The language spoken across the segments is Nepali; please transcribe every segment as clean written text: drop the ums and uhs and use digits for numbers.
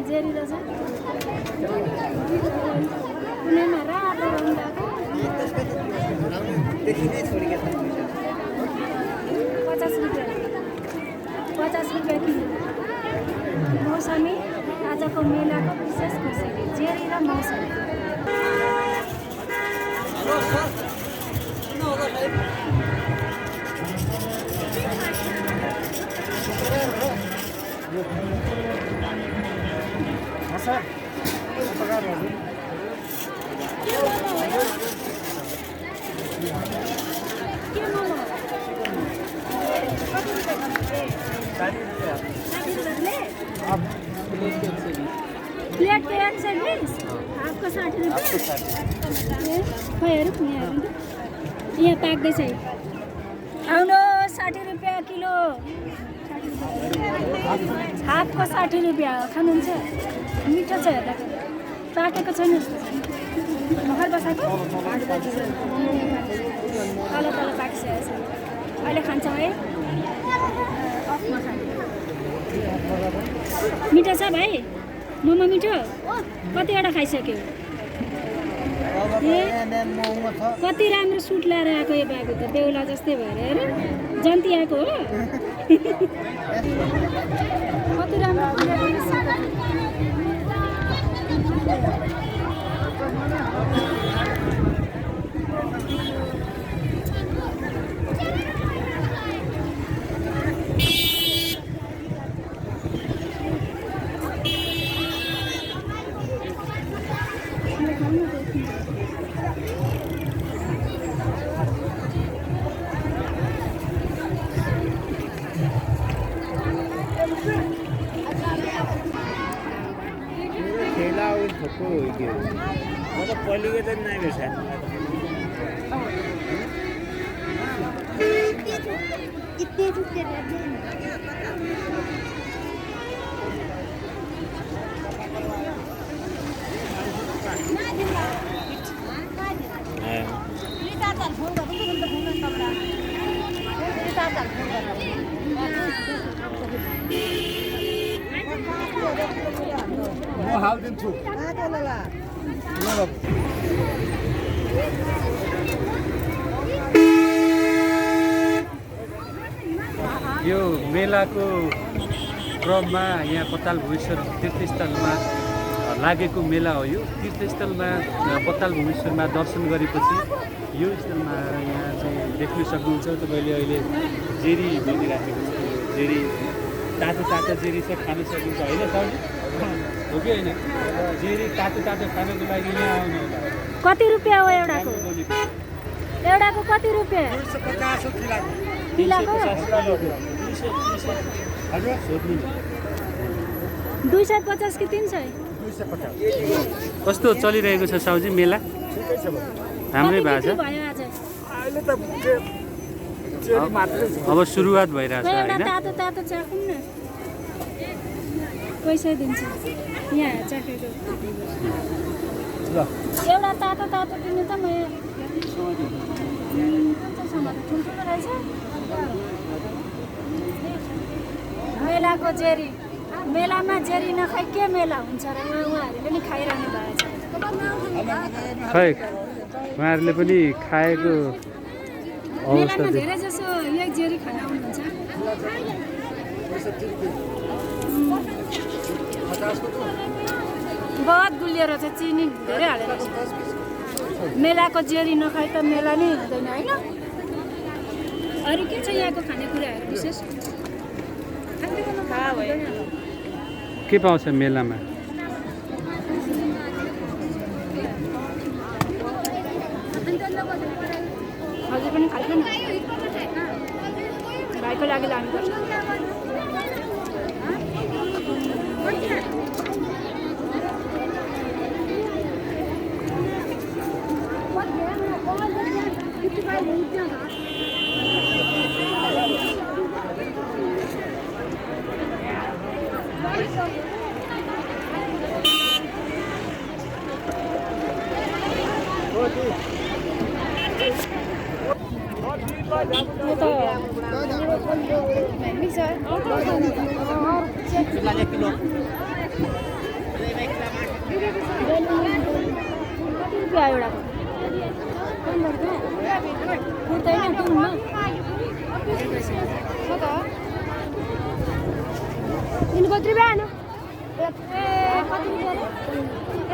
जेरी रहेछ कुनैमा रातो रङ्गको 50 रुपियाँ किलो मौसमी आजको मेलाको विशेष खुसी जेरी र मौसमी प्लेट के 120 आपको 60 रुपियाँ यहाँ पाक्दैछ आउनु 60 रुपियाँ किलो हाफको 60 रुपियाँ खानुहुन्छ मिठो छ हेर्दा पाकेको छैन भर्खर बसाएको तल तल पाकिसकेको छ अहिले खान्छौँ है अफमा खाने मिठो छ भाइ मोमो मिठो कतिवटा खाइसक्यो कति राम्रो सुट लाएर आएको यो बाबु त बेहुला जस्तै भएर हेर जन्ती आएको हो कति राम्रो हालिदिन्छु यो मेलाको क्रममा यहाँ पताल भुवेश्वर तीर्थस्थलमा लागेको मेला हो यो तीर्थस्थलमा पताल भुवेश्वरमा दर्शन गरेपछि यो स्थलमा आएर यहाँ चाहिँ देख्न सक्नुहुन्छ तपाईँले अहिले जेरी बनिराखेको छ जेरी तातो तातो जेरी चाहिँ खान सकिन्छ होइन सर हो कि होइन जेरी तातो तातो खानको लागि यहाँ आउनु होला कति रुपियाँ हो एउटाको कति रुपियाँ 250 कि 300 कस्तो चलिरहेको छ साउजी मेला राम्रै भएको छ अब सुरुवात भइरहेछ हैन तातो तातो चाखौँ न पैसा दिन्छ यहाँ चाखेको एउटा तातो तातो दिनु त म ठुल्ठुलो रहेछ मेलाको जेरी मेलामा जेरी नखाइ के मेला हुन्छ र उहाँहरूले पनि खाइरहनु भएको छ खै उहाँहरूले पनि खाएको मेलामा धेरै जसो यही जेरी खान आउनुहुन्छ बहुत गुलियो रहेछ चिनी धेरै हालेर मेलाको जेरी नखाइ त मेला नै हुँदैन होइन अरू के छ यहाँको खानेकुराहरू विशेष के पाउँछ मेलामा हजुर पनि खान्छ न भाइ भाइको लागि लानुपर्छ।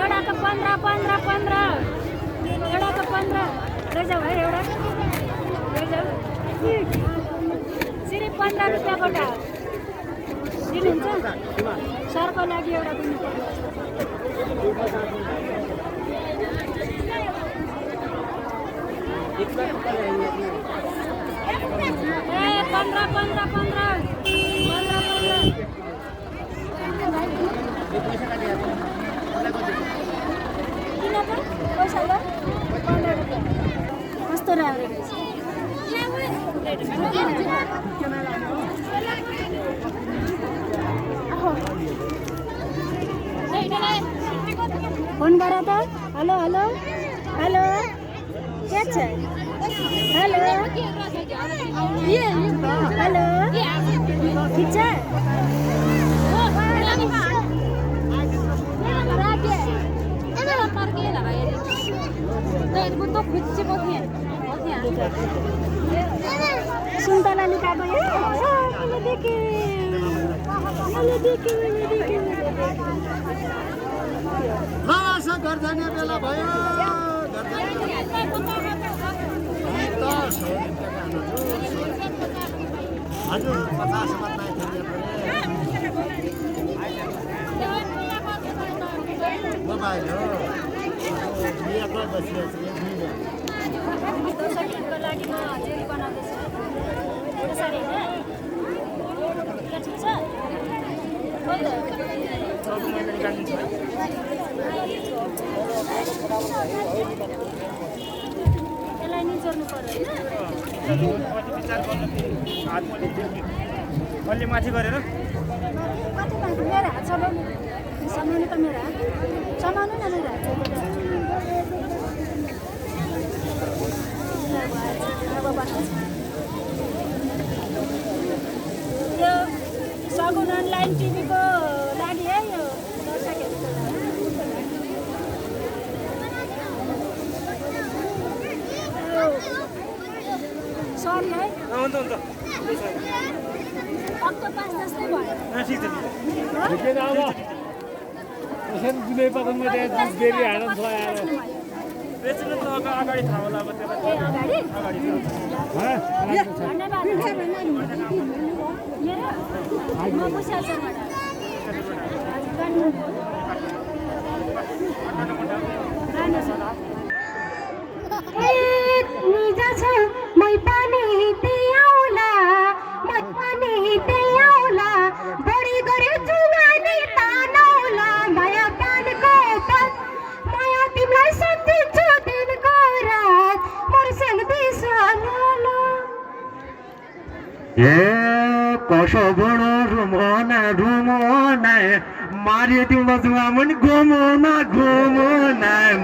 एउटाको 15 एउटाको 15 लैजाऊ है एउटा लैजाऊ सिर्फ 15 रुपियाँ गोटा दिनुहुन्छ सरको लागि एउटा दिनु पर्यो। ए 15 कस्तो राम्रो फोन गर त। हेलो हेलो हेलो के छ? हेलो हेलो ठिक छ? सुन्तला निकाल्नु मैले देखेँ गर्दैन बेला भयो हजुर 50 मोबाइल हो दर्शकहरूको लागि म जेरी बनाउँदैछु त्यसरी होइन ठिक छ? यसलाई निचोर्नु पर्यो अलि माथि गरेर कति माथि? मेरो हात समाउनु त मेरो हात समाउनु न मेरो हात यो सगुन अनलाइन टिभीको लागि है यो दर्शकहरूको सरी है हुन्छ अक्टोपस जस्तै भयो। ठिक छ जुनै पदमा त्यहाँ बेरी हाल्नु छ यार बेच्नु त अगाडि थाहा होला अब त्यसलाई ए अगाडि धन्यवाद म बुझ्छु सरबाट मै पनि त्यही आउला बढी गरे जुगानी तानौला माया पानको पल माया तिमीलाई सम्झिन्छु दिनको रात मर्स्याङ दिशाला ए कसो बडो रुमोना मारियो तिम्रो जुवामुन घुमोना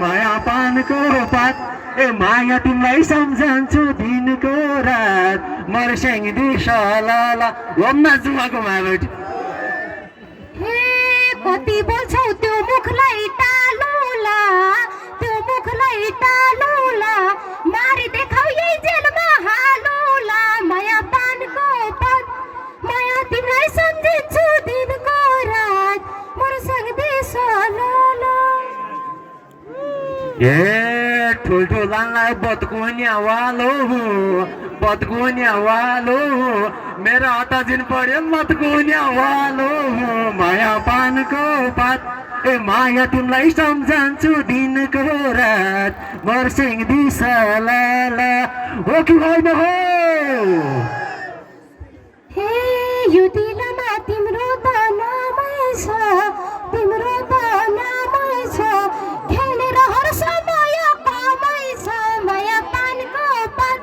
माया पानको पात ए माया तिमीलाई सम्झन्छु दिनको रात मर्स्याङ दिशाला ओम्मा जुवाको माबाट हे कति बोल्छौ त्यो मुखलाई टालुला मारी देखाउ यही जेलमा हालुला माया पानको पद माया तिमीलाई सम्झिन्छु दिनको रात मर्स्याङ दिशाला ए ठुल्ठुलालाई बदकुन्या वालो मेरो हटा दिन पर्यो मतकुन्या वालो माया पानको पात ए माया तिमीलाई सम्झन्छु दिनको रात मर्स्याङ दिशाला हो कि होइन हो यो दिनमा तिम्रो त नामै छ, तिम्रो त नामै छ, खेलेर हर्ष माया कमै छ, माया पानको पात,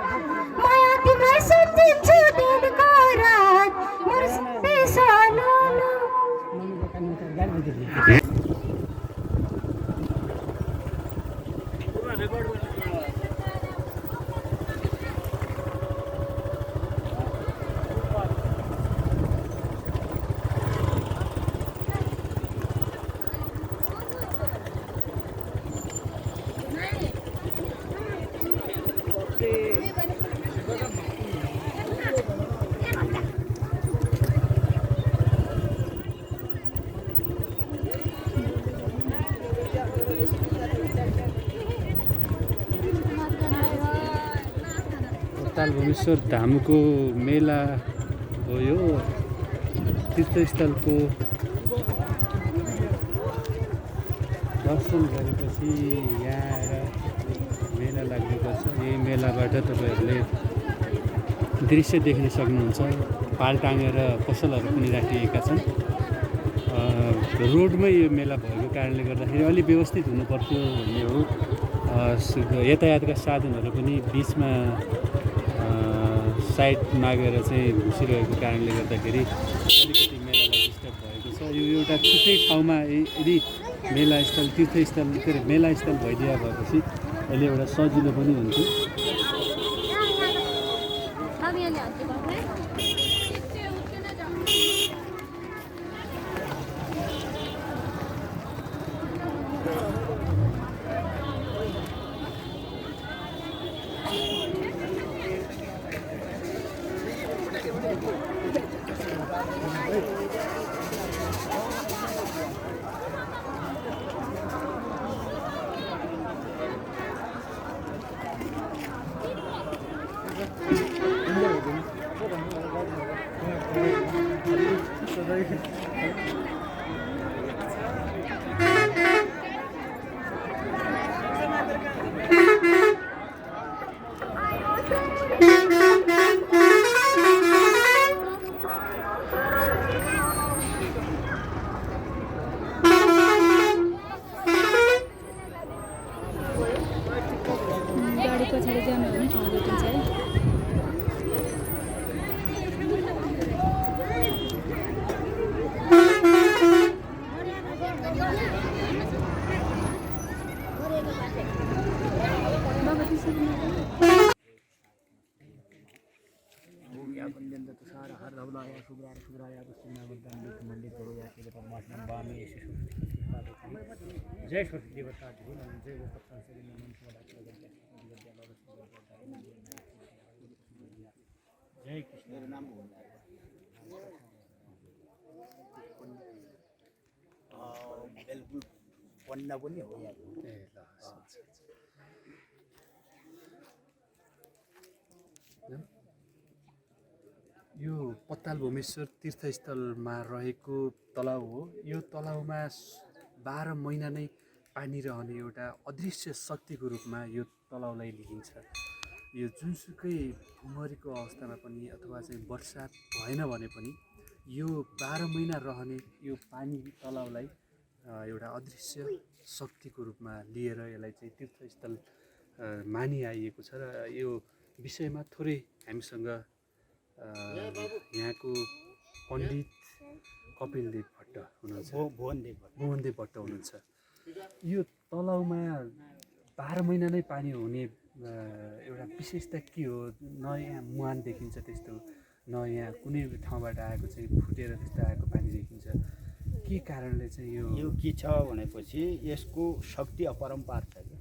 माया तिमीलाई सम्झिन्छु दिनको रात, मुर्सिँदैछ लाला। तालभुमेश्वर धामको मेला हो यो। तीर्थस्थलको दर्शन गरेपछि यहाँ आएर मेला लाग्ने गर्छ। यही मेलाबाट तपाईँहरूले दृश्य देख्न सक्नुहुन्छ। पाल टाँगेर पसलहरू पनि राखिएका छन्। रोडमै यो मेला भएको कारणले गर्दाखेरि अलि व्यवस्थित हुनुपर्थ्यो भन्ने हो। यातायातका साधनहरू पनि बिचमा साइड मागेर चाहिँ घुसिरहेको कारणले गर्दाखेरि अलिकति मेलालाई डिस्टर्ब भएको छ। यो एउटा छुट्टै ठाउँमा यदि मेलास्थल तीर्थस्थल के अरे मेलास्थल भइदिया भएपछि अहिले एउटा सजिलो पनि हुन्थ्यो। गाडी पछाडि जानु भने ठाउँ भेटिन्छ है। जय सरस्वती देवता जय जय कृष्ण नाम बिल्कुल पन्ना पनि हो यहाँ। यो पत्तालभुमेश्वर तीर्थस्थलमा रहेको तलाउ हो। यो तलाउमा 12 महिना नै पानी रहने एउटा अदृश्य शक्तिको रूपमा यो तलाउलाई लिइन्छ। यो जुनसुकै भुमरीको अवस्थामा पनि अथवा चाहिँ वर्षा भएन भने पनि यो 12 महिना रहने यो पानी तलाउलाई एउटा अदृश्य शक्तिको रूपमा लिएर यसलाई चाहिँ तीर्थस्थल मानिआइएको छ। र यो विषयमा थोरै हामीसँग यहाँको पण्डित कपिलदेव भट्ट हुनुहुन्छ, भुवनदेव भट्ट हुनुहुन्छ। यो तलाउमा 12 महिना नै पानी हुने एउटा विशेषता के हो? न यहाँ मुहान देखिन्छ त्यस्तो, न यहाँ कुनै ठाउँबाट आएको चाहिँ फुटेर त्यस्तो आएको पानी देखिन्छ। के कारणले चाहिँ यो के छ भनेपछि यसको शक्ति अपरम्पार छ क्या।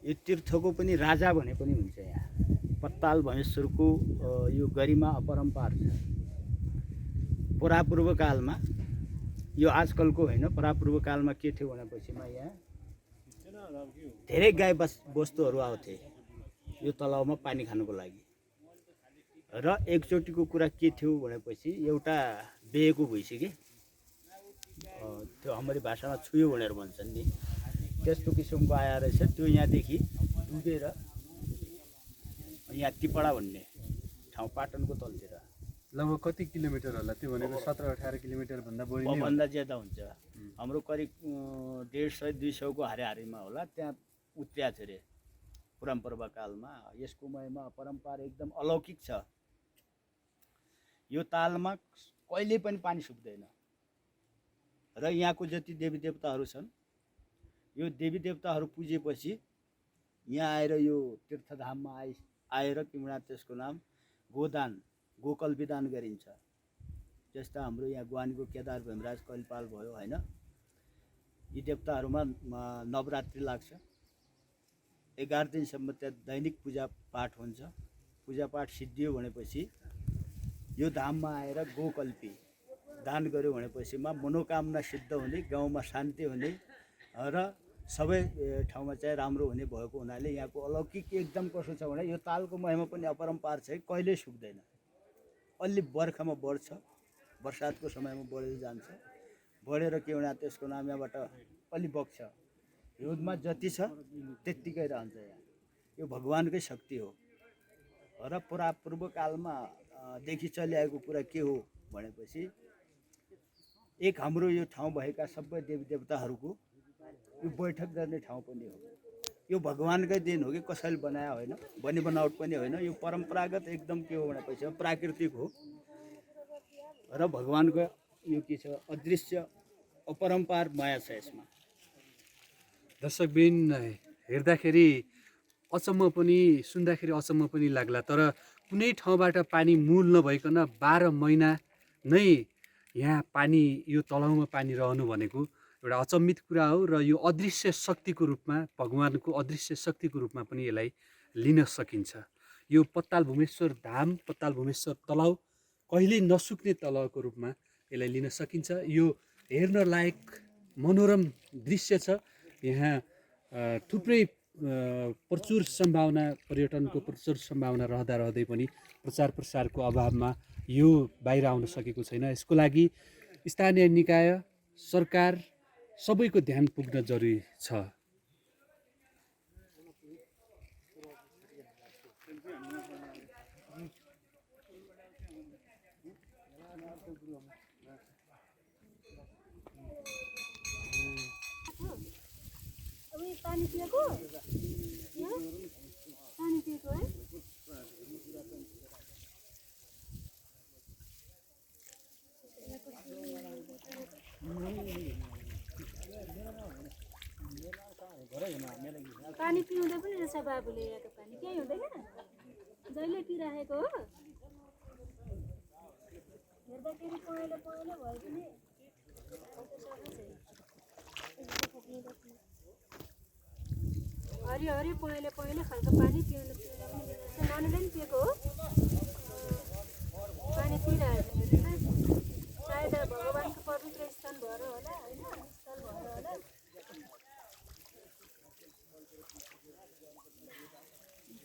यो तीर्थको पनि राजा भने पनि हुन्छ। यहाँ पत्तालभुमेश्वरको यो गरिमा अपरम्पार छ। परापूर्व कालमा यो आजकलको होइन, परापूर्व कालमा के थियो भनेपछिमा यहाँ धेरै गाई बस्तुहरू आउँथे यो तलाउमा पानी खानुको लागि। र एकचोटिको कुरा के थियो भनेपछि एउटा बेएको भइसक्यो कि त्यो हाम्रो भाषामा छुयो भनेर भन्छन् नि, त्यस्तो किसिमको आएर रहेछ। त्यो यहाँदेखि डुबेर यहाँ तिपडा भन्ने ठाउँ पाटनको तलतिर लगभग कति किलोमिटर होला त्यो भनेको 17-18 किलोमिटर भन्दा बढी नै भन्दा ज्यादा हुन्छ हाम्रो करिब 150-200 को हारीमा होला त्यहाँ उत्रिया छ रे परम्परा कालमा यसको महिमा परम्परा एकदम अलौकिक छ यो तालमा कहिले पनि पानी सुक्दैन र यहाँको जति देवी देवताहरू छन् यो देवी देवताहरू पुजेपछि यहाँ आएर यो तीर्थधाममा आएर किमणा त्यसको नाम गोदान गोकल विदान गरिन्छ जस्ता हाम्रो यहाँ गुवानीको केदार भीमराज कलिपाल भयो हैन यी देवताहरूमा नवरात्रि लाग्छ 11 दिनसम्म त्यहाँ दैनिक पूजा पाठ हुन्छ पूजा पाठ सिद्धियो भनेपछि यो धाममा आएर गोकल्पी दान गर्यो भनेपछि मनोकामना सिद्ध हुने गाउँमा शान्ति हुने र सबै ठाउँमा चाहिँ राम्रो हुने भएको हुनाले यहाँको अलौकिक एकदम कसो छ भने यो तालको महिमा पनि अपरम्पार छ कहिले सुक्दैन अलि बर्खामा बढ्छ बर्सातको समयमा बढेर जान्छ बढेर के हुँदा त्यसको नाम यहाँबाट अलि बग्छ हिउँदमा जति छ त्यत्तिकै रहन्छ यहाँ यो भगवानकै शक्ति हो र पूर्व कालमा देखि चलिआएको कुरा के हो भनेपछि एक हाम्रो यो ठाउँ भएका सबै देवी देवताहरूको यो बैठक गर्ने ठाउँ पनि हो यो भगवानकै दिन हो कि कसैले बनाए होइन बनी बनावट पनि होइन यो परम्परागत एकदम के हो भनेपछि प्राकृतिक हो र भगवानको यो के छ अदृश्य अपरम्पार माया छ यसमा दर्शकबिन हेर्दाखेरि अचम्म पनि सुन्दाखेरि अचम्म पनि लाग्ला तर कुनै ठाउँबाट पानी मूल नभइकन 12 महिना नै यहाँ पानी यो तलाउमा पानी रहनु भनेको एउटा अचम्मित कुरा हो र यो अदृश्य शक्तिको रूपमा भगवानको अदृश्य शक्तिको रूपमा पनि यसलाई लिन सकिन्छ यो पत्ताल भुमेश्वर धाम पत्ताल भुमेश्वर तलाउ कहिल्यै नसुक्ने तलाउको रूपमा यसलाई लिन सकिन्छ यो हेर्न लायक मनोरम दृश्य छ यहाँ थुप्रै प्रचुर सम्भावना पर्यटनको प्रचुर सम्भावना रहँदै पनि प्रचार प्रसारको अभावमा यो बाहिर आउन सकेको छैन यसको लागि स्थानीय निकाय सरकार सबैको ध्यान पुग्न जरुरी छ पानी पिएको पानी पिएको है पानी पिउँदै पनि रहेछ बाबुले यहाँको पानी केही हुँदैन जहिले पिराखेको हो हेर्दाखेरि पहेँलो पहेँलो भए पनि हरियो हरियो पहेँलो पहेँलो खालको पानी पिउनु नानीले पनि पिएको हो पानी पिइरहेको सायद भगवानको पवित्र स्थान भएर होला होइन स्थल भएर होला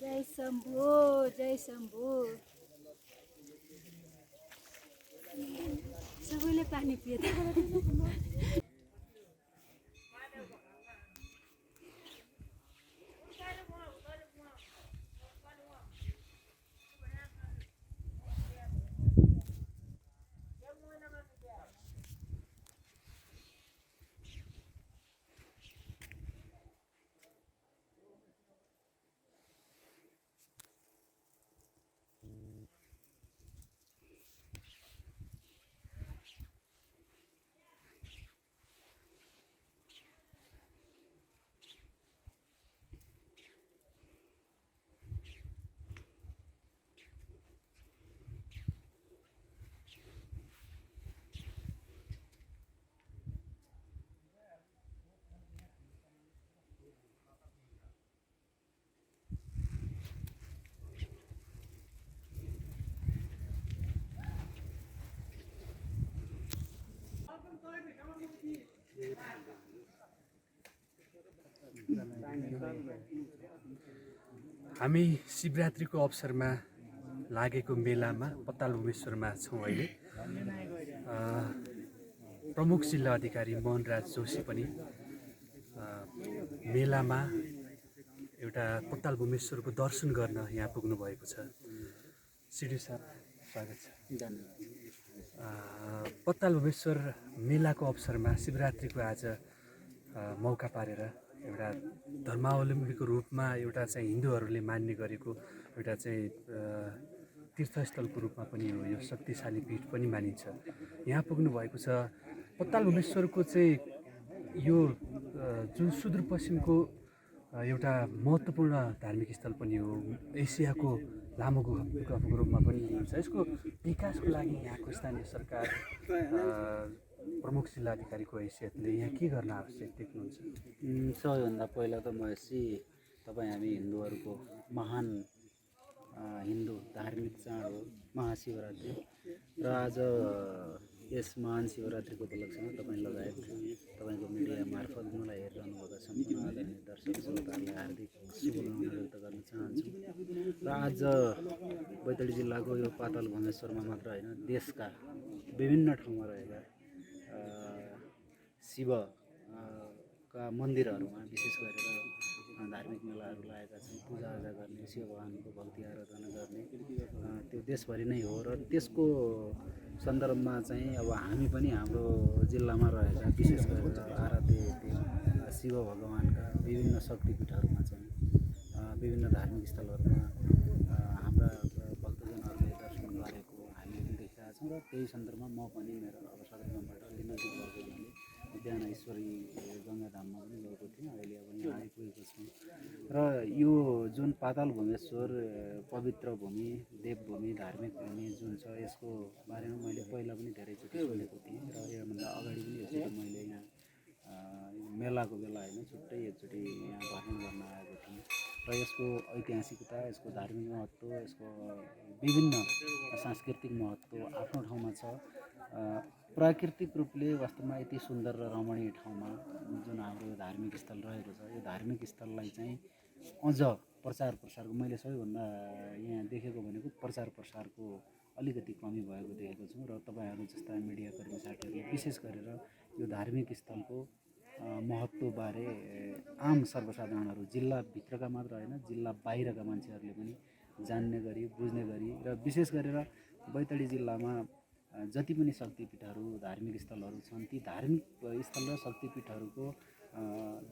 जय शम्भो जय शम्भो सबैले पानी पिए त हामी शिवरात्रिको अवसरमा लागेको मेलामा पत्ताल भुमेश्वरमा छौँ अहिले प्रमुख जिल्ला अधिकारी मोहनराज जोशी पनि मेलामा एउटा पत्ताल भुमेश्वरको दर्शन गर्न यहाँ पुग्नु भएको छ। सिडी साहब स्वागत छ। धन्यवाद। पत्ताल भुवनेश्वर मेलाको अवसरमा शिवरात्रिको आज मौका पारेर एउटा धर्मावलम्बीको रूपमा एउटा चाहिँ हिन्दूहरूले मान्ने गरेको एउटा चाहिँ तीर्थस्थलको रूपमा पनि हो, यो शक्तिशाली पीठ पनि मानिन्छ। यहाँ पुग्नु भएको छ। पत्ताल भुवनेश्वरको चाहिँ यो जुन सुदूरपश्चिमको एउटा महत्त्वपूर्ण धार्मिक स्थल पनि हो, एसियाको लामो गुफाको रूपमा पनि लिइन्छ। यसको विकासको लागि यहाँको स्थानीय सरकार प्रमुख जिल्लाधिकारीको हैसियतले यहाँ के गर्न आवश्यक देख्नुहुन्छ? सबैभन्दा पहिला त महेशजी, तपाईँ हामी हिन्दूहरूको महान हिन्दू धार्मिक चाड हो महाशिवरात्रि, र आज यस महान शिवरात्रिको उपलक्ष्यमा तपाईँ लगायत तपाईँको मिडिया मार्फत मलाई हेरिरहनुभएका सम्पूर्ण आदरणीय दर्शक श्रोताहरूलाई हार्दिक शुभकामना व्यक्त गर्न चाहन्छु। र आज बैतडी जिल्लाको यो पाताल भुवनेश्वरमा मात्र होइन, देशका विभिन्न ठाउँमा रहेका शिवका मन्दिरहरूमा विशेष गरेर धार्मिक मेलाहरू लागेका छन्। पूजाआजा गर्ने, शिव भगवानको भक्ति आराधना गर्ने त्यो देशभरि नै हो। र त्यसको सन्दर्भमा चाहिँ अब हामी पनि हाम्रो जिल्लामा रहेका विशेष गरेर आराध्य शिव भगवानका विभिन्न शक्तिपीठहरूमा चाहिँ विभिन्न धार्मिक स्थलहरूमा हाम्रा भक्तजनहरूले दर्शन गरेको हामीले पनि देखेका छौँ। र त्यही सन्दर्भमा म पनि मेरो अब सदरमुकामबाट अलि नजिक भएको हुनाले ज्ञानेश्वरी गङ्गाधाममा पनि गएको थिएँ। अहिले अब यहाँ आइपुगेको छु। र यो जुन पाताल भुवनेश्वर पवित्र भूमि, देवभूमि, धार्मिक भूमि जुन छ, यसको बारेमा मैले पहिला पनि धेरैचोटि सुनेको थिएँ। र योभन्दा अगाडि पनि यसरी मैले यहाँ मेलाको बेला होइन, छुट्टै एकचोटि यहाँ भ्रमण गर्न आएको थिएँ। र यसको ऐतिहासिकता, यसको धार्मिक महत्त्व, यसको विभिन्न सांस्कृतिक महत्त्व आफ्नो ठाउँमा छ। प्राकृतिक रूपले वास्तवमा यति सुन्दर र रमणीय ठाउँमा जुन हाम्रो धार्मिक स्थल रहेको छ, यो धार्मिक स्थललाई चाहिँ अझ प्रचार प्रसारको मैले सबैभन्दा यहाँ देखेको भनेको प्रचार प्रसारको अलिकति कमी भएको देखेको छु। र तपाईँहरू जस्ता मिडियाकर्मी साथीहरूले विशेष गरेर यो धार्मिक स्थलको महत्त्वबारे आम सर्वसाधारणहरू, जिल्लाभित्रका मात्र होइन, जिल्ला बाहिरका मान्छेहरूले पनि जान्ने गरी, बुझ्ने गरी, र विशेष गरेर बैतडी जिल्लामा जति पनि शक्तिपीठहरू, धार्मिक स्थलहरू छन्, ती धार्मिक स्थल र शक्तिपीठहरूको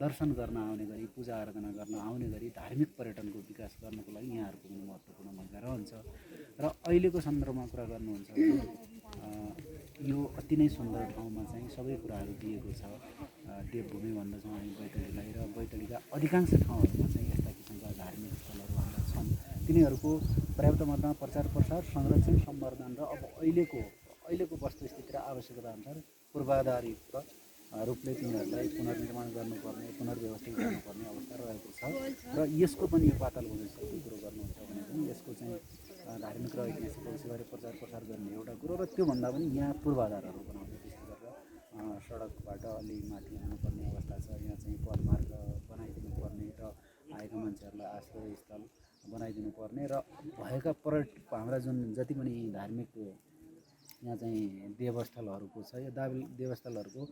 दर्शन गर्न आउने गरी, पूजा आराधना गर्न आउने गरी धार्मिक पर्यटनको विकास गर्नको लागि यहाँहरूको पनि महत्त्वपूर्ण भूमिका रहन्छ। र अहिलेको सन्दर्भमा कुरा गर्नुहुन्छ भने यो अति नै सुन्दर ठाउँमा चाहिँ सबै कुराहरू दिएको छ। देवभूमि भन्दछौँ हामी बैतडीलाई, र बैतडीका अधिकांश ठाउँहरूमा चाहिँ यस्ता किसिमका धार्मिक स्थलहरू हाम्रा छन्। तिनीहरूको पर्याप्त मात्रामा प्रचार प्रसार, संरक्षण, सम्वर्धन र अब अहिलेको वस्तुस्थिति र आवश्यकता अनुसार पूर्वाधारयुक्त रूपले तिनीहरूलाई पुनर्निर्माण गर्नुपर्ने, पुनर्व्यवस्थित गर्नुपर्ने अवस्था रहेको छ। र यसको पनि यो पाताल भुवनेश्वरको कुरो गर्नुहुन्छ भने पनि यसको चाहिँ धार्मिक र ऐतिहासिक विषयबारे प्रचार प्रसार गर्ने एउटा कुरो, र त्योभन्दा पनि यहाँ पूर्वाधारहरू बनाउने, विशेष गरेर सडकबाट अलि माथि हुनुपर्ने अवस्था छ। यहाँ चाहिँ पदमार्ग बनाइदिनु पर्ने र आएका मान्छेहरूलाई आश्रयस्थल बनाइदिनु पर्ने, र भएका हाम्रा जुन जति पनि धार्मिक यहाँ चाहिँ देवस्थलहरूको छ, यो देवस्थलहरूको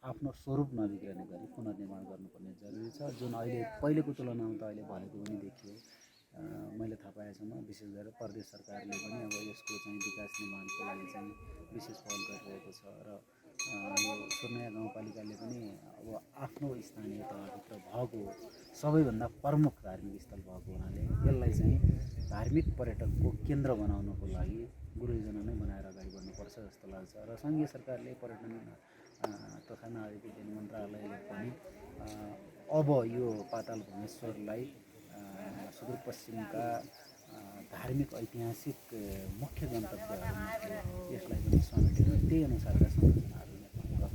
आफ्नो स्वरूप नबिग्रने गरी पुनर्निर्माण गर्नुपर्ने जरुरी छ। जुन अहिले पहिलेको तुलनामा त अहिले भएको पनि देखियो। मैले थाहा पाएसम्म विशेष गरेर प्रदेश सरकारले पनि अब यसको चाहिँ विकास निर्माणको लागि चाहिँ विशेष पहल गरिरहेको छ। र यो सुर्नैया गाउँपालिकाले पनि अब आफ्नो स्थानीय तहभित्र भएको सबैभन्दा प्रमुख धार्मिक स्थल भएको हुनाले यसलाई चाहिँ धार्मिक पर्यटकको केन्द्र बनाउनको लागि गुरुयोजना नै बनाएर अगाडि बढ्नुपर्छ जस्तो लाग्छ। र सङ्घीय सरकारले पर्यटन तथा नागरिक उड्डयन मन्त्रालयले पनि अब यो पाताल भुवनेश्वरलाई सुदूरपश्चिमका धार्मिक ऐतिहासिक मुख्य गन्तव्यहरूमा यसलाई पनि समेटेर त्यही अनुसारका संरचनाहरू गर्नुपर्छ।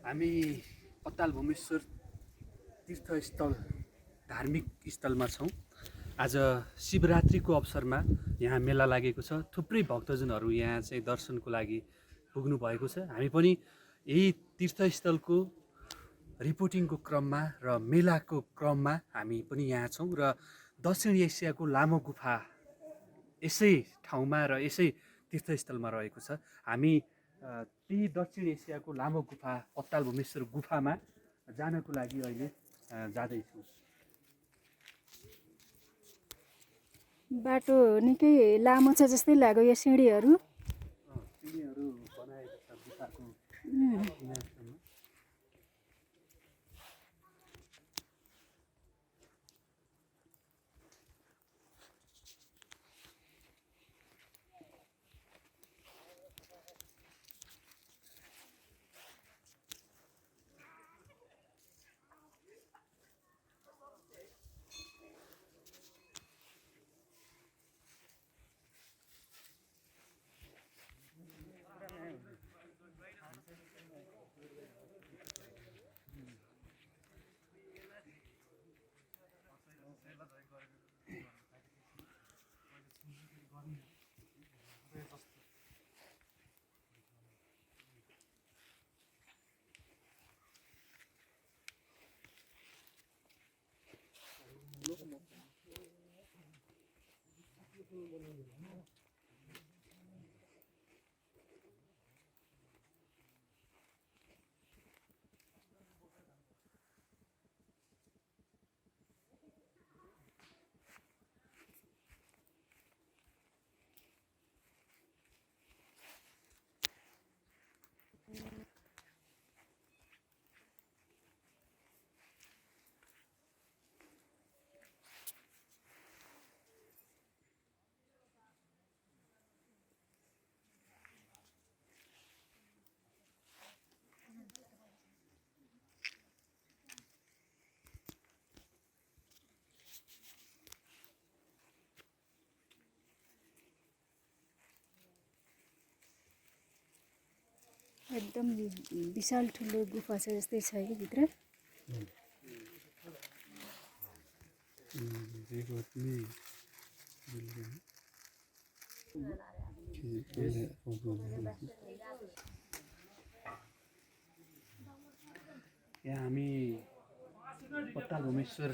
हामी पत्ताल भुवनेश्वर तीर्थस्थल धार्मिक स्थलमा छौँ। आज शिवरात्रिको अवसरमा यहाँ मेला लागेको छ। थुप्रै भक्तजनहरू यहाँ चाहिँ दर्शनको लागि पुग्नु भएको छ। हामी पनि यही तीर्थस्थलको रिपोर्टिङको क्रममा र मेलाको क्रममा हामी पनि यहाँ छौँ र दक्षिण एसियाको लामो गुफा यसै ठाउँमा र यसै तीर्थस्थलमा रहेको छ। हामी ती दक्षिण एसियाको लामो गुफा पत्ताल भूमेश्वर गुफामा जानको लागि अहिले जाँदैछौँ। बाटो निकै लामो छ जस्तै लाग्यो यो सिँढीहरू बनाएको छ गुफाको किनारसम्म। एकदम विशाल ठुलो गुफा छ जस्तै छ कि भित्र। यहाँ हामी पत्ताल भूमेश्वर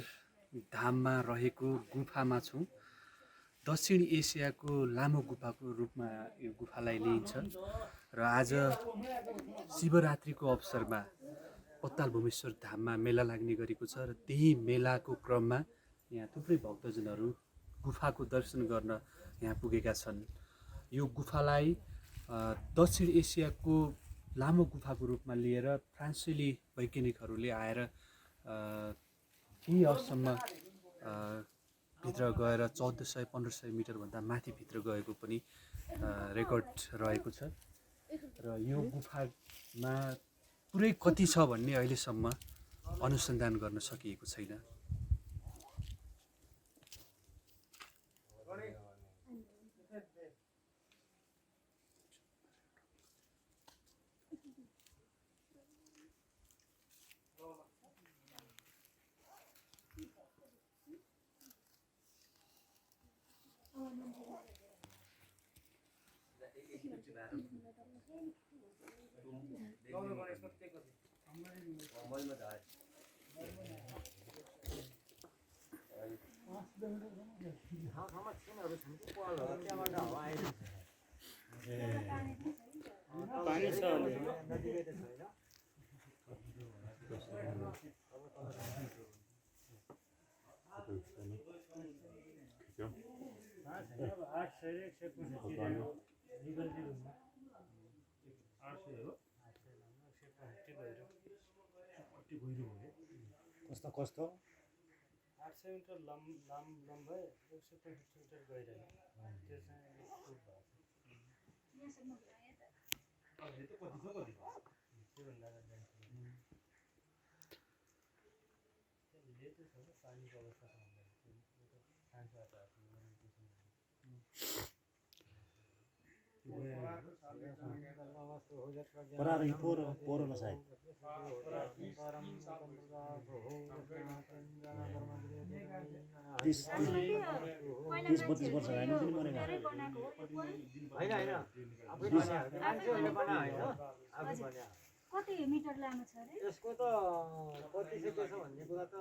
धाममा रहेको गुफामा छौँ। दक्षिण एसियाको लामो गुफाको रूपमा यो गुफालाई लिइन्छ र आज शिवरात्रिको अवसरमा पत्ताल भूमेश्वर धाममा मेला लाग्ने गरेको छ र त्यही मेलाको क्रममा यहाँ थुप्रै भक्तजनहरू गुफाको दर्शन गर्न यहाँ पुगेका छन्। यो गुफालाई दक्षिण एसियाको लामो गुफाको रूपमा लिएर फ्रान्सेली वैज्ञानिकहरूले आएर केही हदसम्म भित्र गएर 1400-1500 मिटरभन्दा माथि भित्र गएको पनि रेकर्ड रहेको छ र यो गुफामा पुरै कति छ भन्ने अहिलेसम्म अनुसन्धान गर्न सकिएको छैन। पानी छ कस्तो कस्तो 800 मिटर लम्बाइ 165 मिटर गहिराइ त्यो चाहिँ खूब पोरोमा सायद 30-32 वर्ष होइन पनि मरेको कति मिटर लामो छ अरे यसको त कति चाहिँ के छ भन्ने कुरा त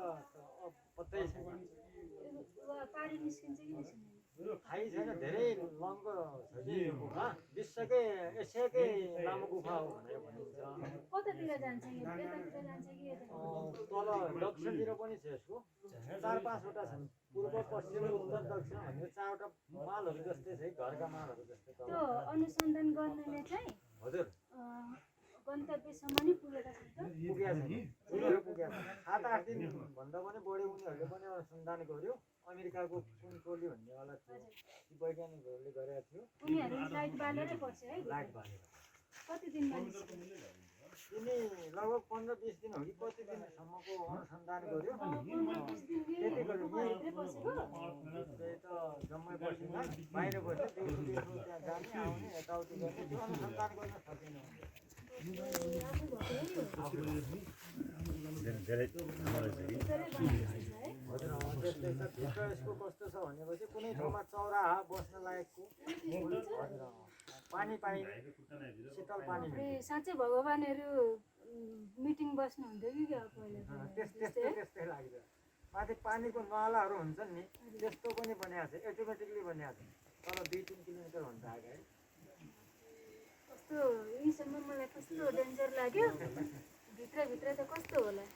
पत्तै छैन पारी निस्किन्छ कि निस्किँदैन थाहै छैन धेरै लम्बो छ कि यो गुफा विश्वकै एसियाकै लामो गुफा हो भनेर भनिन्छ कतातिर जान्छ यो यतातिर जान्छ कि यता तल दक्षिणतिर पनि छ यसको 4-5 वटा छन् पूर्व पश्चिम उत्तर दक्षिण भन्ने 4 वटा मालहरू जस्तै छ घरका मालहरू जस्तै त्यो अनुसन्धान गर्नले चाहिँ हजुर गन्तव्यसम्म नै पुगेका छन् त पुगेका छन् 7-8 दिन भन्दा पनि बढी उनीहरूले पनि अनुसन्धान गर्यो अमेरिकाको कुन टोली भन्नेवाला थियो ती वैज्ञानिकहरूले गरेका थियो उनीहरू लाइट बालेरै पर्छ है लाइट बालेर कति दिनमा निस्क्यो तिनी लगभग 15-20 दिन हो कि कति दिनसम्मको अनुसन्धान गर्यो त्यति गर्यो त्यही त जम्मै बसिँदा बाहिर बस्यो देउसो त्यहाँ जाने आउने यताउति गर्ने त्यो अनुसन्धान गर्न सकिएन हजुर त्यस्तै छ भित्र यसको कस्तो छ भनेपछि कुनै ठाउँमा चौराहा बस्न लायकको हजुर पानी शीतल पानी साँच्चै भगवानहरू मिटिङ बस्नुहुन्थ्यो कि क्या पहिला त्यस्तै लाग्छ माथि पानीको नालाहरू हुन्छन् नि त्यस्तो पनि बनाएको छ अटोमेटिकली बनाएको छ तल 2-3 किलोमिटर भन्दा अगाडि कस्तो यहीसम्म मलाई कस्तो डेन्जर लाग्यो भित्र त कस्तो होला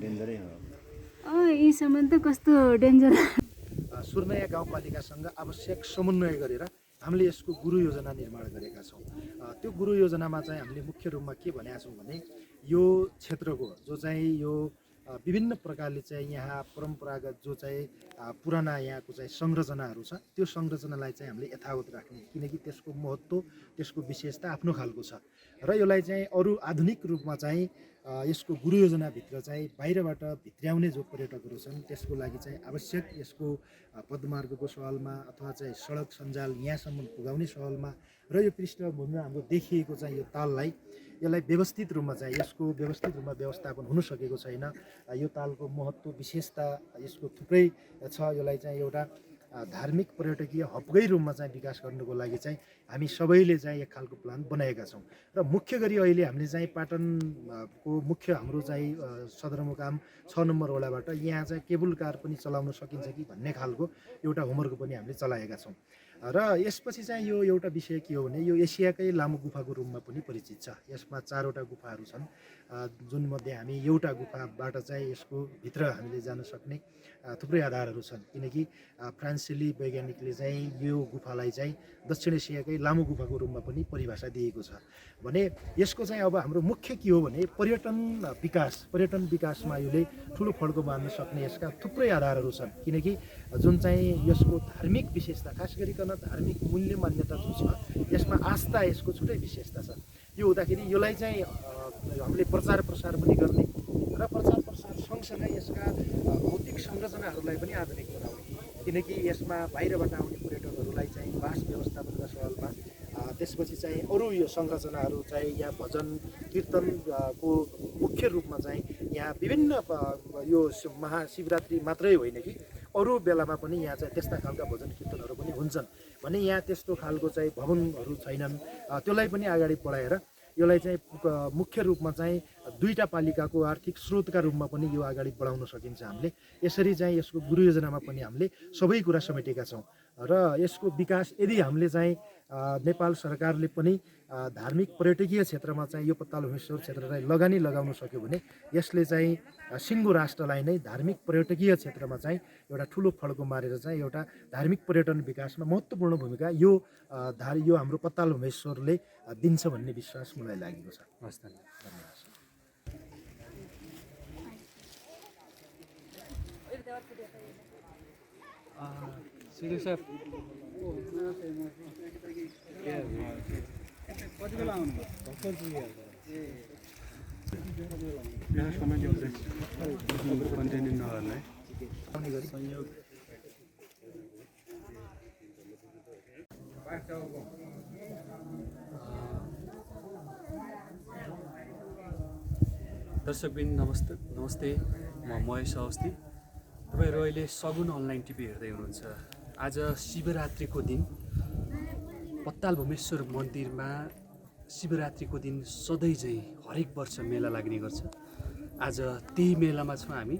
डेन्जरै हो यहीसम्म त कस्तो डेन्जर सुर्नैया गाउँपालिकासँग आवश्यक समन्वय गरेर हामीले यसको गुरु योजना निर्माण गरेका छौँ त्यो गुरु योजनामा चाहिँ हामीले मुख्य रूपमा के भनेका छौँ भने यो क्षेत्रको जो चाहिँ यो विभिन्न प्रकारले चाहिँ यहाँ परम्परागत जो चाहिँ पुराना यहाँको चाहिँ संरचनाहरू छ त्यो संरचनालाई चाहिँ हामीले यथावत राख्ने किनकि त्यसको महत्त्व त्यसको विशेषता आफ्नो खालको छ र यसलाई चाहिँ अरू आधुनिक रूपमा चाहिँ यसको गुरु योजनाभित्र चाहिँ बाहिरबाट भित्र्याउने जो पर्यटकहरू छन् त्यसको लागि चाहिँ आवश्यक यसको पदमार्गको सवालमा अथवा चाहिँ सडक सञ्जाल यहाँसम्म पुगाउने सवालमा र यो पृष्ठभूमिमा हाम्रो देखिएको चाहिँ यो ताललाई यसलाई व्यवस्थित रूपमा चाहिँ यसको व्यवस्थित रूपमा व्यवस्थापन हुन सकेको छैन यो तालको महत्त्व विशेषता यसको थुप्रै छ यसलाई चाहिँ एउटा धार्मिक पर्यटकीय हबकै रूपमा चाहिँ विकास गर्नुको लागि चाहिँ हामी सबैले चाहिँ एक खालको प्लान बनाएका छौँ र मुख्य गरी अहिले हामीले चाहिँ पाटनको मुख्य हाम्रो चाहिँ सदरमुकाम 6 नम्बर वडाबाट यहाँ चाहिँ केबल कार पनि चलाउन सकिन्छ कि भन्ने खालको एउटा होमवर्क पनि हामीले चलाएका छौँ र यसपछि चाहिँ यो एउटा विषय के हो भने यो एसियाकै लामो गुफाको रूपमा पनि परिचित छ यसमा 4 वटा गुफाहरू छन् जुन मध्ये हामी एउटा गुफाबाट चाहिँ यसको भित्र हामीले जान सक्ने थुप्रै आधारहरू छन् किनकि फ्रान्सेली वैज्ञानिकले चाहिँ यो गुफालाई चाहिँ दक्षिण एसियाकै लामो गुफाको रूपमा पनि परिभाषा दिएको छ भने यसको चाहिँ अब हाम्रो मुख्य के हो भने पर्यटन विकासमा यसले ठुलो फड्को बाँध्न सक्ने यसका थुप्रै आधारहरू छन् किनकि जुन चाहिँ यसको धार्मिक विशेषता खास गरिकन धार्मिक मूल्य मान्यता जुन छ यसमा आस्था यसको छुट्टै विशेषता छ यो हुँदाखेरि यसलाई चाहिँ हामीले प्रचार प्रसार पनि गर्ने र प्रचार प्रसार सँगसँगै यसका भौतिक संरचनाहरूलाई पनि आधुनिक बनाउने किनकि यसमा बाहिरबाट आउने पर्यटकहरूलाई चाहिँ वास व्यवस्थापनका सवालमा त्यसपछि चाहिँ अरू यो संरचनाहरू चाहिँ यहाँ भजन कीर्तनको मुख्य रूपमा चाहिँ यहाँ विभिन्न यो महाशिवरात्रि मात्रै होइन कि अरू बेलामा पनि यहाँ चाहिँ त्यस्ता खालका भजन कीर्तनहरू पनि हुन्छन् भने यहाँ त्यस्तो खालको चाहिँ भवनहरू छैनन् त्यसलाई पनि अगाडि बढाएर यसलाई चाहिँ मुख्य रूपमा चाहिँ 2टा पालिकाको आर्थिक स्रोतका रूपमा पनि यो अगाडि बढाउन सकिन्छ हामीले यसरी चाहिँ यसको गुरु योजनामा पनि हामीले सबै कुरा समेटेका छौँ र यसको विकास यदि हामीले चाहिँ नेपाल सरकारले पनि धार्मिक पर्यटकीय क्षेत्रमा चाहिँ यो पत्तालभैँसोर क्षेत्रलाई लगानी लगाउन सक्यो भने यसले चाहिँ सिङ्गो राष्ट्रलाई नै धार्मिक पर्यटकीय क्षेत्रमा चाहिँ एउटा ठुलो फड्को मारेर चाहिँ एउटा धार्मिक पर्यटन विकासमा महत्त्वपूर्ण भूमिका यो हाम्रो पत्तालभैँसोरले दिन्छ भन्ने विश्वास मलाई लागेको छ। हस् धन्यवाद। सिधु सर कति बेला आउनु कन्टेन्ट नगर्नु है संयोग दर्शकबिन नमस्ते म महेश अवस्थी। तपाईँहरू अहिले सगुन अनलाइन टिभी हेर्दै हुनुहुन्छ। आज शिवरात्रिको दिन पत्ताल भुमेश्वर मन्दिरमा शिवरात्रिको दिन सधैँ चाहिँ हरेक वर्ष मेला लाग्ने गर्छ। आज त्यही मेलामा छौँ हामी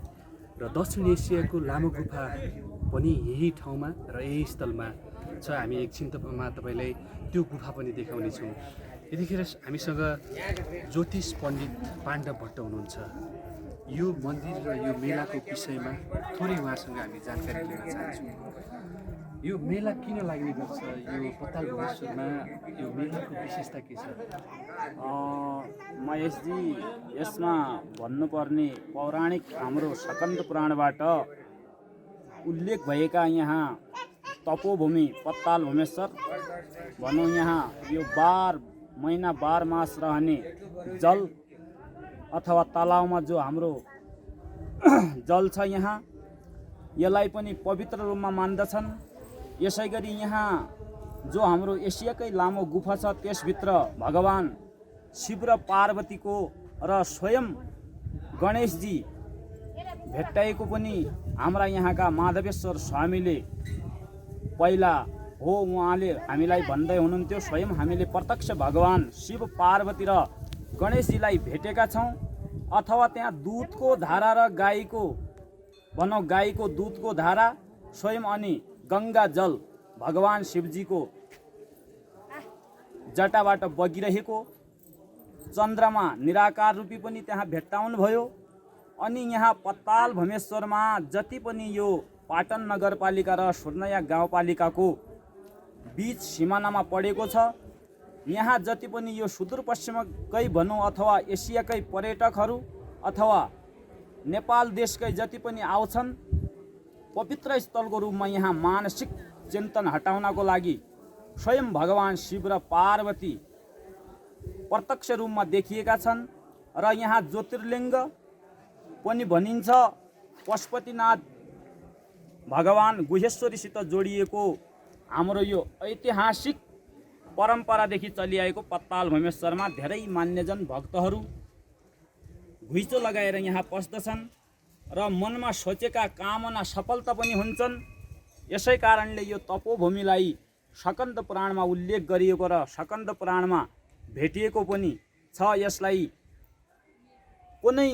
र दक्षिण एसियाको लामो गुफा पनि यही ठाउँमा र यही स्थलमा छ। हामी एकछिनमा तपाईँलाई त्यो गुफा पनि देखाउनेछौँ। यतिखेर हामीसँग ज्योतिष पण्डित पाण्डव भट्ट हुनुहुन्छ। यो मन्दिर र यो मेलाको विषयमा थोरै उहाँसँग हामी जानकारी लिन चाहन्छौँ। यो मेला किन लाग्ने गर्छ? यो पत्ताल भुमेश्वरमा यो मेलाको विशेषता के छ? महेशजी, यसमा भन्नुपर्ने पौराणिक हाम्रो स्कन्द पुराणबाट उल्लेख भएका यहाँ तपोभूमि पत्ताल भुमेश्वर भनौँ, यहाँ यो 12 महिना 12 मास रहने जल अथवा तलाउमा जो हाम्रो जल छ, यहाँ यसलाई पनि पवित्र रूपमा मान्दछन्। यसै गरी यहाँ जो हाम्रो एसियाकै लामो गुफा छ, त्यसभित्र भगवान शिव र पार्वतीको र स्वयं गणेशजी भेट्टाएको पनि हाम्रा यहाँका माधवेश्वर स्वामीले पहिला हो। उहाँले हामीलाई भन्दै हुनुहुन्थ्यो, स्वयं हामीले प्रत्यक्ष भगवान शिव पार्वती र गणेशजीलाई भेटेका छौँ। अथवा त्यहाँ दुधको धारा र गाईको भनौँ गाईको दुधको धारा स्वयं अनि गङ्गा जल भगवान शिवजीको जटाबाट बगिरहेको, चन्द्रमा निराकार रूपी पनि त्यहाँ भेट्टाउनु भयो। अनि यहाँ पत्ताल भुमेश्वरमा जति पनि यो पाटन नगरपालिका र सुर्नया गाउँपालिकाको बीच सिमानामा परेको छ, यहाँ जति पनि यो सुदूरपश्चिमकै भनौँ अथवा एसियाकै पर्यटकहरू अथवा नेपाल देशकै जति पनि आउँछन्, पवित्र स्थलको रूपमा यहाँ मानसिक चिन्तन हटाउनको लागि स्वयं भगवान शिव र पार्वती प्रत्यक्ष रूपमा देखिएका छन्। र यहाँ ज्योतिर्लिङ्ग पनि भनिन्छ, पशुपतिनाथ भगवान गुहेश्वरीसित जोडिएको हाम्रो यो ऐतिहासिक परम्परादेखि चलिआएको पत्ताल भुमेश्वरमा धेरै मान्यजन भक्तहरू घुइँचो लगाएर यहाँ पस्दछन् र मनमा सोचेका कामना सफलता पनि हुन्छन्। यसै कारणले यो तपोभूमिलाई स्कन्द पुराणमा उल्लेख गरिएको र स्कन्द पुराणमा भेटिएको पनि छ। यसलाई कुनै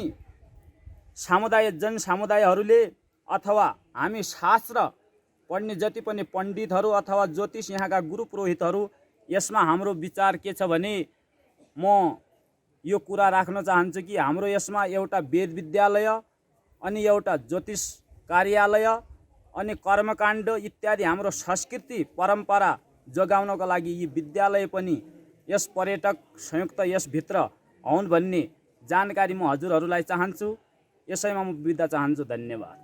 जनसमुदायहरूले अथवा हामी शास्त्र पढ्ने जति पनि पण्डितहरू अथवा ज्योतिष यहाँका गुरु पुरोहितहरू, यसमा हाम्रो विचार के छ भने म यो कुरा राख्न चाहन्छु कि हाम्रो यसमा एउटा वेद विद्यालय अनि एउटा ज्योतिष कार्यालय अनि कर्मकाण्ड इत्यादि हाम्रो संस्कृति परम्परा जोगाउनको लागि यी विद्यालय पनि यस पर्यटक संयुक्त यसभित्र हुन् भन्ने जानकारी म हजुरहरूलाई चाहन्छु। यसैमा म बिदा चाहन्छु। धन्यवाद।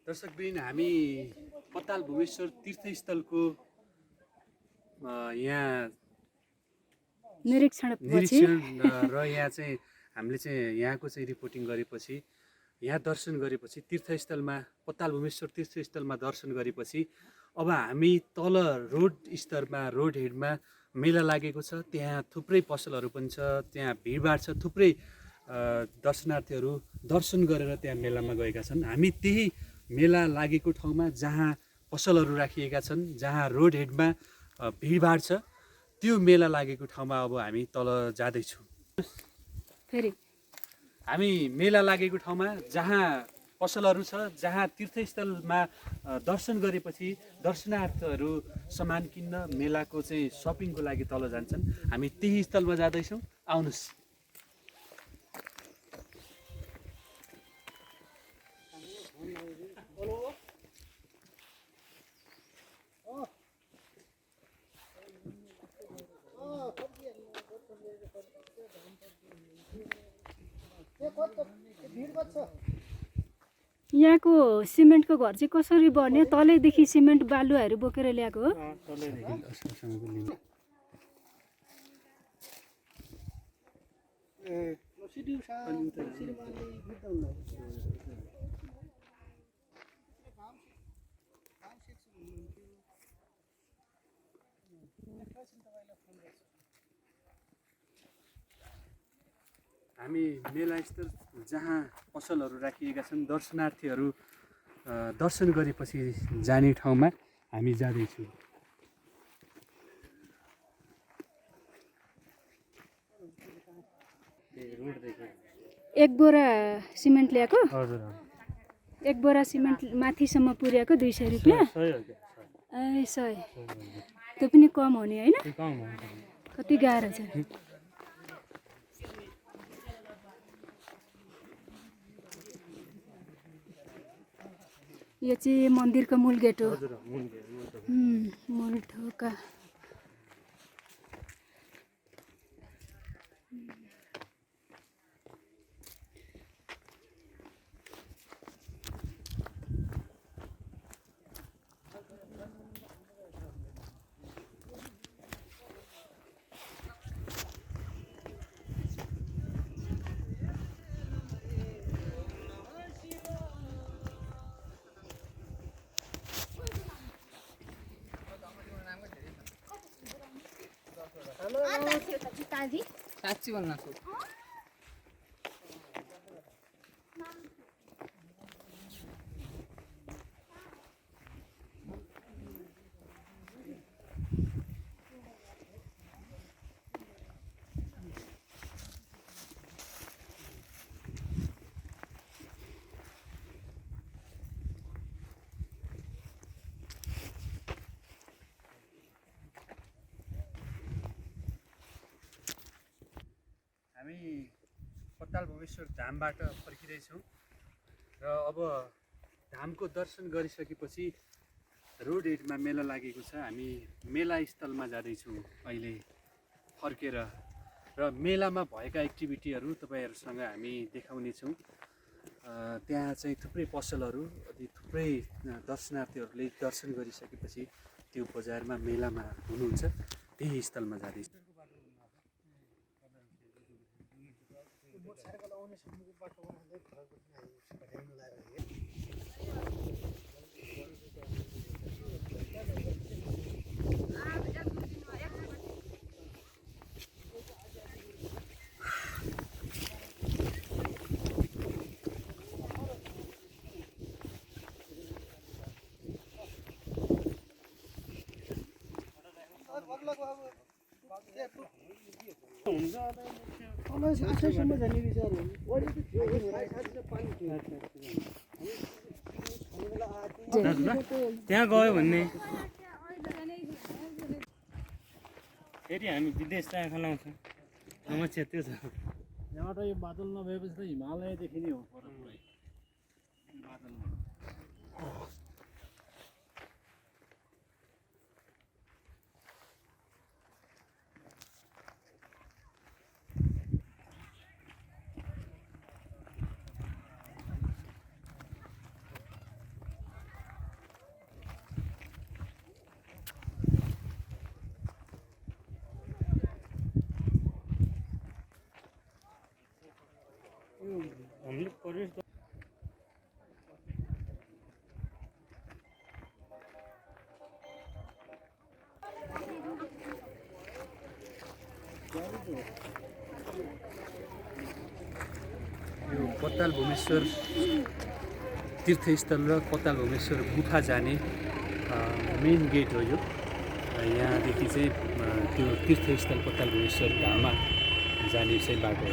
दर्शकबिन, हामी पत्ताल भुमेश्वर तीर्थस्थलको यहाँ निरीक्षण र यहाँ चाहिँ हामीले चाहिँ यहाँको चाहिँ रिपोर्टिङ गरेपछि, यहाँ दर्शन गरेपछि, तीर्थस्थलमा पत्ताल भुमेश्वर तीर्थस्थलमा दर्शन गरेपछि अब हामी तल रोड स्तरमा, रोड हेडमा मेला लागेको छ। त्यहाँ थुप्रै पसलहरू पनि छ, त्यहाँ भिडभाड छ, थुप्रै दर्शनार्थीहरू दर्शन गरेर त्यहाँ मेलामा गएका छन्। हामी त्यही मेला लागेको ठाउँमा जहाँ पसलहरू राखिएका छन्, जहाँ रोड हेडमा भिडभाड छ, त्यो मेला लागेको ठाउँमा अब हामी तल जाँदैछौँ। फेरि हामी मेला लागेको ठाउँमा जहाँ पसलहरू छ, जहाँ तीर्थस्थलमा दर्शन गरेपछि दर्शनार्थीहरू सामान किन्न मेलाको चाहिँ सपिङको लागि तल जान्छन्। हामी त्यही स्थलमा जाँदैछौँ। आउनुहोस्। यहाँको सिमेन्टको घर चाहिँ कसरी बन्यो? तलैदेखि सिमेन्ट बालुवाहरू बोकेर ल्याएको हो? हामी मेला स्थल जहाँ पसलहरू राखिएका छन् दर्शनार्थीहरू दर्शन गरेपछि जाने ठाउँमा हामी जाँदैछौँ। एक बोरा सिमेन्ट ल्याएको, हजुर एक बोरा सिमेन्ट माथिसम्म पुर्याएको 200 रुपियाँ। ए 100 त्यो पनि कम हो नि होइन? कति गाह्रो छ। यो चाहिँ मन्दिरको मूल गेट हो। मूल ढोका। साँच्ची भन्नु छु। हामी पत्ताल भुवेश्वर धामबाट फर्किँदैछौँ र अब धामको दर्शन गरिसकेपछि रोड एडमा मेला लागेको छ। हामी मेला स्थलमा जाँदैछौँ अहिले फर्केर र मेलामा भएका एक्टिभिटीहरू तपाईँहरूसँग हामी देखाउनेछौँ। त्यहाँ चाहिँ थुप्रै पसलहरू अनि थुप्रै दर्शनार्थीहरूले दर्शन गरिसकेपछि त्यो बजारमा मेलामा हुनुहुन्छ, त्यही स्थलमा जाँदैछौँ। त्यहाँ गयो भने फेरि हामी विदेश चाहिँ खालाउँछौँ। समस्या त्यो छ। यहाँबाट यो बादल नभएपछि त हिमालयदेखि नै हो पर पुरै बादलमा। हामीले प्रवेश यो पत्ताल भुवेश्वर तीर्थस्थल र पत्ताल भुवेश्वर गुफा जाने मेन गेट हो यो। यहाँदेखि चाहिँ त्यो तीर्थस्थल पत्ताल भुवेश्वर धाममा जाने चाहिँ बाटो हो।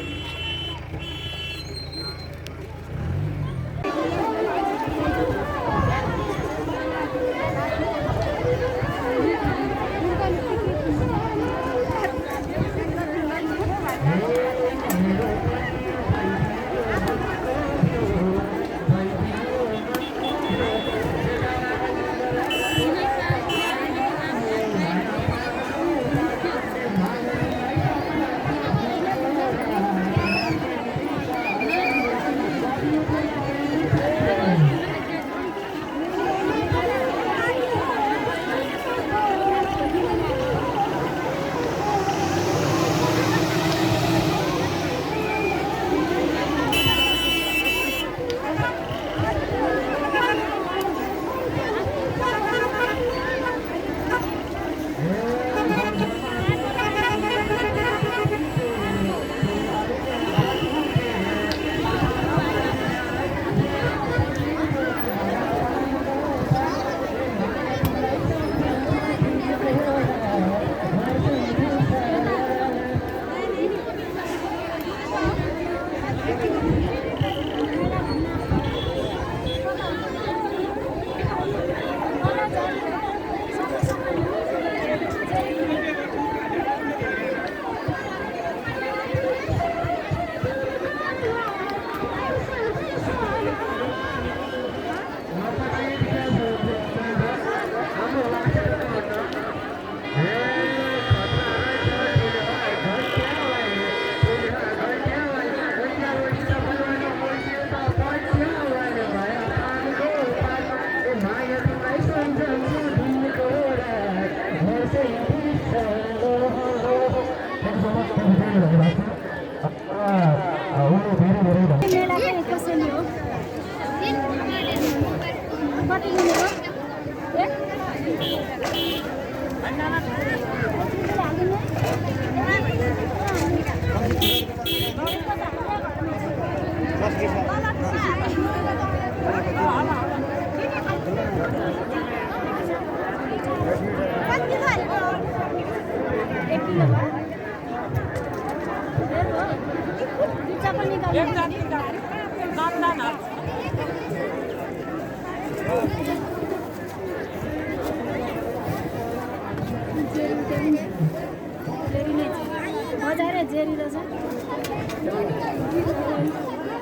जेरी रहेछ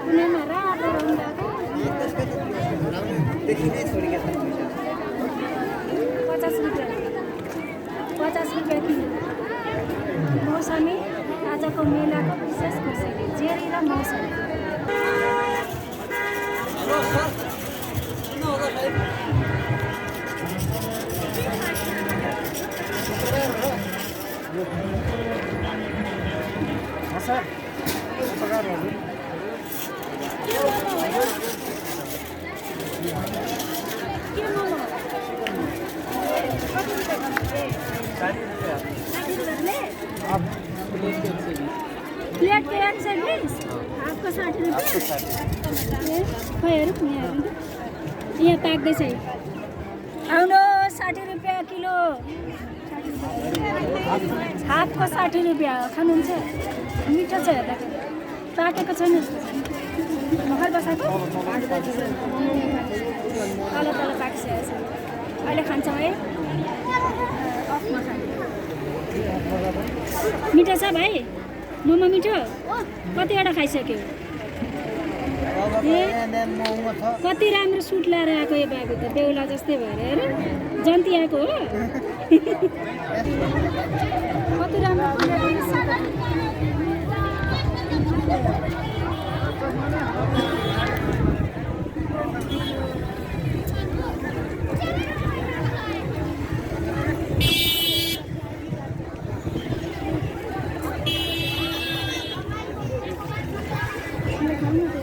कुनैमा रातो रङ्गको 50 रुपियाँ किलो मौसमी आजको मेलाको विशेष कसैले जेरी र मौसमी प्लेट के 140 आपको 60 रुपियाँ खै हेरौँ यहाँ पाक्दैछ आउनु 60 रुपियाँ किलो हाफको 60 रुपियाँ खानुहुन्छ मिठो छ हेर्दाखेरि पाकेको छैन भर्खर बसाएको तल पाकिसकेको छ अहिले खान्छौँ है अफमा खाने मिठो छ भाइ मोमो मिठो कतिवटा खाइसक्यो कति राम्रो सुट लाएर आएको यो बाबु त बेहुला जस्तै भएर हेर जन्ती आएको हो कति राम्रो खानु